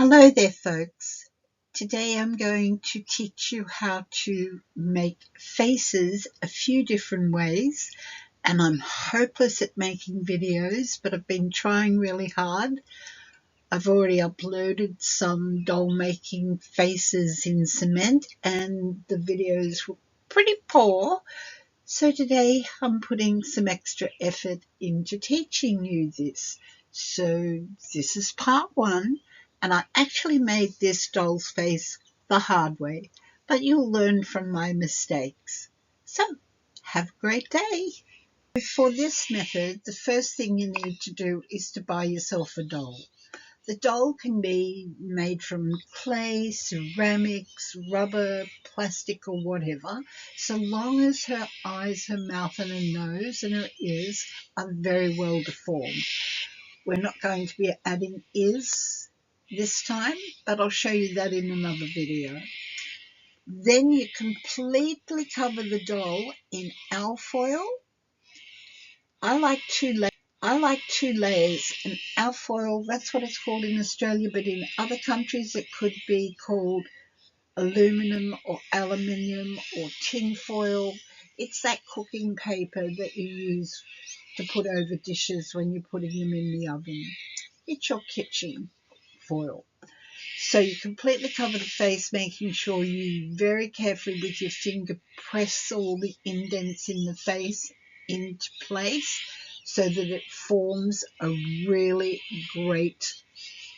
Hello there folks. Today I'm going to teach you how to make faces a few different ways, and I'm hopeless at making videos, but I've been trying really hard. I've already uploaded some doll making faces in cement and the videos were pretty poor, so today I'm putting some extra effort into teaching you this. So this is part one. And I actually made this doll's face the hard way, but you'll learn from my mistakes. So, have a great day. For this method, the first thing you need to do is to buy yourself a doll. The doll can be made from clay, ceramics, rubber, plastic or whatever, so long as her eyes, her mouth and her nose and her ears are very well deformed. We're not going to be adding ears this time, but I'll show you that in another video. Then you completely cover the doll in alfoil. I like two layers. And alfoil, that's what it's called in Australia, but in other countries it could be called aluminum or aluminium or tin foil. It's that cooking paper that you use to put over dishes when you're putting them in the oven. It's your kitchen foil. So you completely cover the face, making sure you very carefully with your finger press all the indents in the face into place so that it forms a really great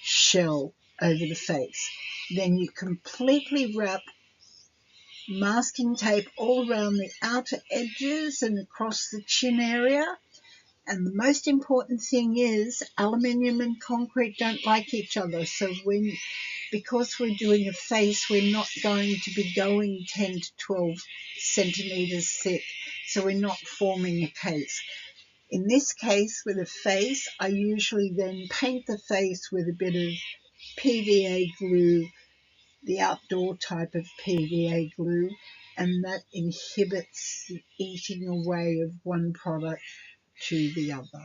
shell over the face. Then you completely wrap masking tape all around the outer edges and across the chin area. And the most important thing is aluminium and concrete don't like each other. So because we're doing a face, we're not going to be going 10 to 12 centimeters thick. So we're not forming a case. In this case, with a face, I usually then paint the face with a bit of PVA glue, the outdoor type of PVA glue, and that inhibits the eating away of one product to the other.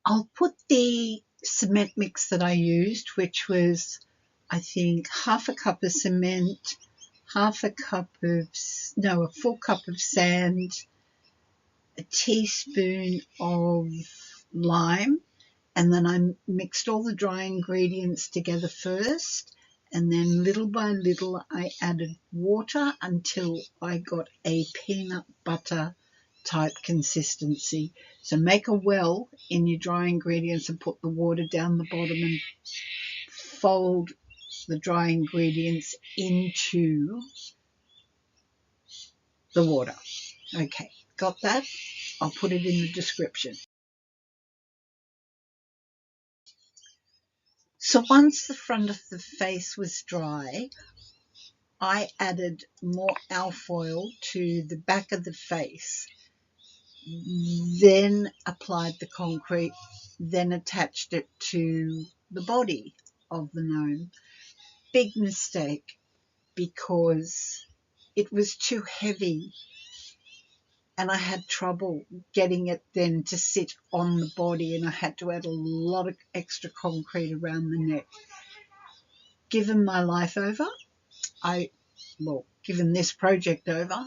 I'll put the cement mix that I used, which was, I think, a full cup of sand, a teaspoon of lime, and then I mixed all the dry ingredients together first, and then little by little I added water until I got a peanut butter type consistency. So make a well in your dry ingredients and put the water down the bottom and fold the dry ingredients into the water. Okay, got that? I'll put it in the description. So once the front of the face was dry, I added more alfoil to the back of the face, then applied the concrete, then attached it to the body of the gnome. Big mistake, because it was too heavy and I had trouble getting it then to sit on the body, and I had to add a lot of extra concrete around the neck. Given my life over, given this project over,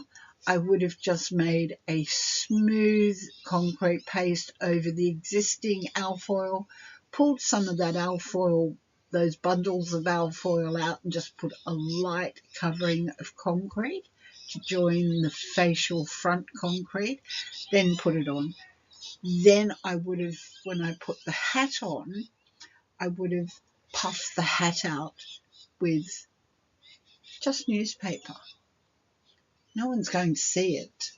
I would have just made a smooth concrete paste over the existing alfoil, pulled some of that alfoil, those bundles of alfoil out, and just put a light covering of concrete to join the facial front concrete, then put it on. Then I would have, when I put the hat on, I would have puffed the hat out with just newspaper. No one's going to see it.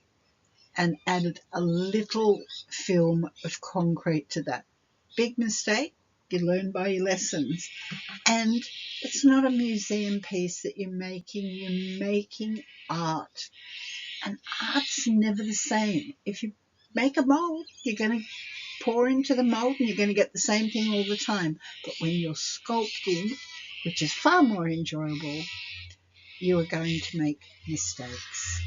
And added a little film of concrete to that. Big mistake. You learn by your lessons. And it's not a museum piece that you're making art. And art's never the same. If you make a mold, you're going to pour into the mold and you're going to get the same thing all the time. But when you're sculpting, which is far more enjoyable, you are going to make mistakes.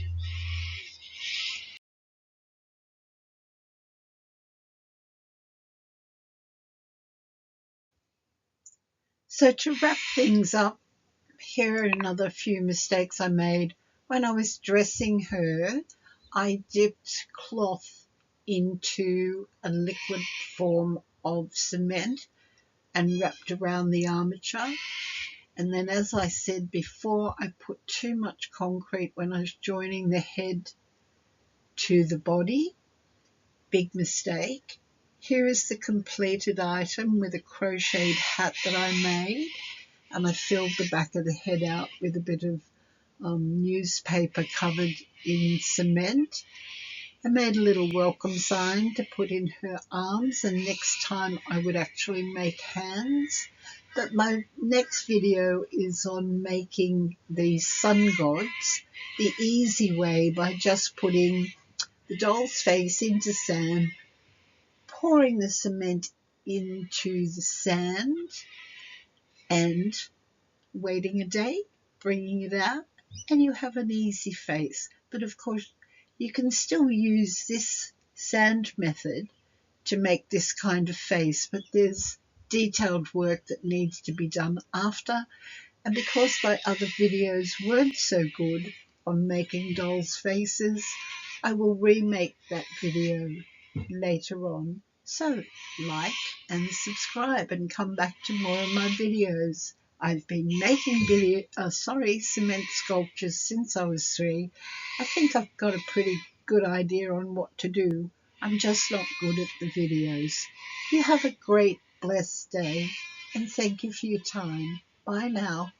So to wrap things up, here are another few mistakes I made. When I was dressing her, I dipped cloth into a liquid form of cement and wrapped around the armature. And then, as I said before, I put too much concrete when I was joining the head to the body. Big mistake. Here is the completed item with a crocheted hat that I made, and I filled the back of the head out with a bit of newspaper covered in cement. I made a little welcome sign to put in her arms, and next time I would actually make hands. But my next video is on making the sun gods the easy way by just putting the doll's face into sand, pouring the cement into the sand and waiting a day, bringing it out, and you have an easy face. But of course, you can still use this sand method to make this kind of face, but there's detailed work that needs to be done after. And because my other videos weren't so good on making dolls' faces, I will remake that video later on. So like and subscribe and come back to more of my videos. I've been making cement sculptures since I was 3. I think I've got a pretty good idea on what to do. I'm just not good at the videos. You have a great, blessed day, and thank you for your time. Bye now.